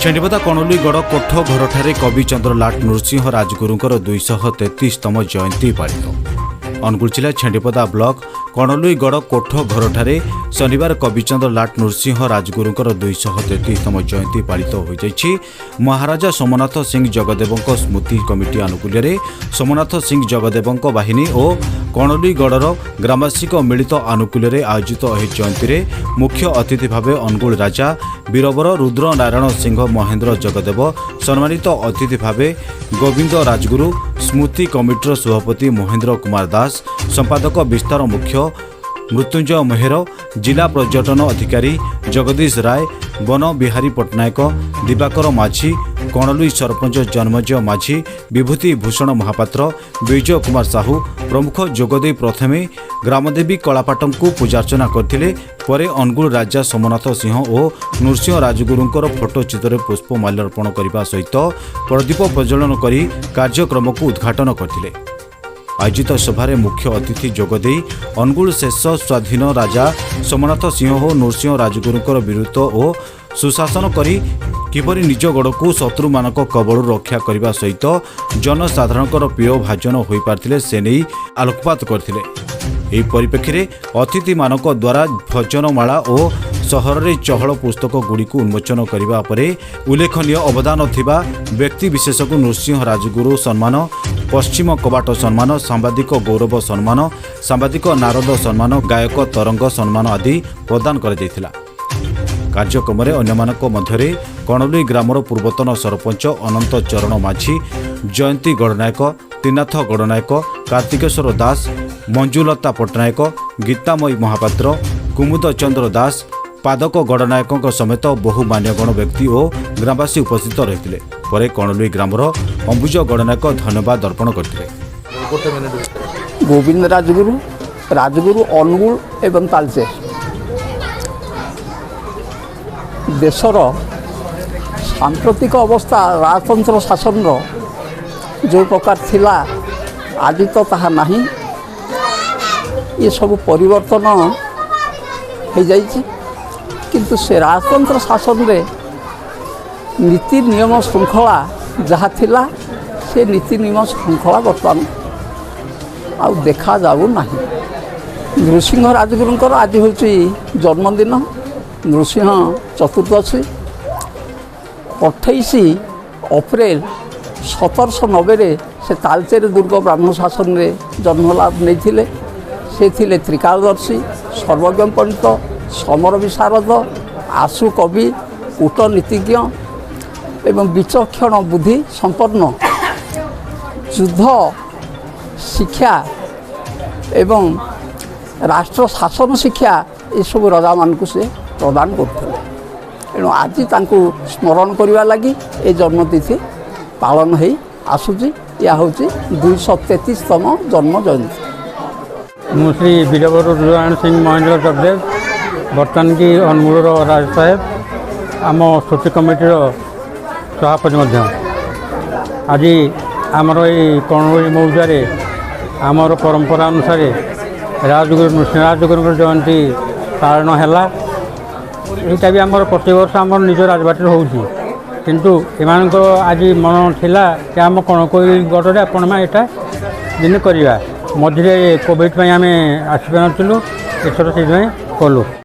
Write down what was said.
छेंडीपदा कणुलीगढ़ कोठ घरठारे कविचंद्र लाट नृसिंह राजगुरुंकर 233तम जयंती पालित। अनुगुल जिला छेंडीपदा ब्लॉक कणुलीगढ़ कोठ घरठारे शनिवार कविचंद्र लाट नृसिंह राजगुरुंकर 233तम जयंती पालित हो जाइछि। महाराजा सोमनाथ सिंह जगदेवଙ୍କ स्मृति कमिटी अनुकूल्य सोमनाथ सिंह जगदेवଙ୍କ बाहिनी और कणुलीगढ़ ग्रामवासी मिलित आनुकूल्य आयोजित यह जयंती मुख्य अतिथि भाव अनुगुल राजा वीरवर रुद्र नारायण सिंह महेंद्र जगदेव, सम्मानित अतिथि भाव गोविंद राजगुरु, स्मृति कमिटर सभापति महेंद्र कुमार दास, संपादक विस्तार मुख्य मृत्युंजय मेहर, जिला पर्यटन अधिकारी जगदीश राय, वन बिहारी पट्टनायक, दिवाकर माझी, कणुली सरपंच जन्मजय माझी, विभूति भूषण महापात्र, विजय कुमार साहू प्रमुख जोगदे प्रथमे ग्रामदेवी कलापाटन को पूजार्चना करथिले। परे अनुगुल राजा सोमनाथ सिंह और नृसिंह राजगुरुंकर फोटो चित्र पुष्प माल्यार्पण करने सहित प्रदीप प्रज्वलन करी कार्यक्रम को उद्घाटन करथिले। आयोजित सभारे मुख्य अतिथि जोगदे अनुगुल शेष स्वाधीन राजा सोमनाथ सिंह और नृसिंह राजगुरुंकर वीरत्व और सुशासन करी किपरि निज गड़ को शत्रु मानक कबलू रक्षा करने सहित जनसाधारणकर प्रिय भाजन हो पार्थिले से नहीं आलोकपात करथिले। एही परिप्रेक्षी में अतिथि मानक द्वारा भजनमाला और सहर में चहल पुस्तक गुड़ी उन्मोचन करने पर उल्लेखनीय अवदान थिबा व्यक्ति विशेष को नृसिंह राजगुरु सम्मान, पश्चिम कबाट सम्मान, सांबादिक गौरव सम्मान, सांबादिक नारद सम्मान, गायक तरंग सम्मान आदि प्रदान कर कार्यक्रम अन्यमानक मध्य कणुली ग्रामर पूर्वतन सरपंच अनंत चरण माझी, जयंती गड़नायक, त्रिनाथ गड़नायक, कार्तिकेश्वर दास, मंजुलता पट्टनायक, गीतामयी महापात्र, कुमुद चंद्र दास, पादक गड़नायकों समेत बहु मान्यगण व्यक्ति और ग्रामवासी उपस्थित रही। पर कणुली ग्रामर अंबुज गड़नायक धन्यवाद अर्पण करते। गोविंद राजगुरु राजगुरु अनुगुल एवं तालचे देशर सांप्रतिक अवस्था राजतंत्र शासन जो प्रकार थिला आज तो ताहा नहीं। ये सब परिवर्तन हो जाइए किंतु से राजतंत्र शासन रे नीति नियम श्रृंखला जहाँ थिला से नीति नियम श्रृंखला बर्तमान आउ देखा जाऊ नहीं। नृसिंह राजगुरुंकर आज हूँ जन्मदिन नृसिंह चतुर्दशी 28 अप्रैल 1790 से तालचेर दुर्ग ब्राह्मण शासन में जन्मलाभ नहीं। से थिले त्रिकालदर्शी, सर्वज्ञ पंडित, समर विशारद, आशु कवि, कूटनीतिज्ञ एवं विचक्षण बुद्धि संपन्न, युद्ध शिक्षा एवं राष्ट्र शासन शिक्षा ये सब राजा मानक से प्रदान करते। एणु आज तांको स्मरण करने लगी ये जन्मतिथि पालन हो आसूची। या हूँ 233तम जन्म जयंती। श्री वीरवर रुद्रनारायण सिंह महेंद्र जगदेव बर्तमान की अनुगुल राज साहेब आम स्मृति कमिटर सभापति आज आमर ये कणुली मौजार आमर परंपरा अनुसार राजगुरु नृसिंह राजगुरु जयंती पालन है। यहाँ भी आमर प्रति वर्ष आम निज राजबाटी होती किंतु एमान आज मन थिला कि आम कणुलीगढ़ आपण यहाँ दिन करवा मझे कोविड आम आसपार एथर से कलु।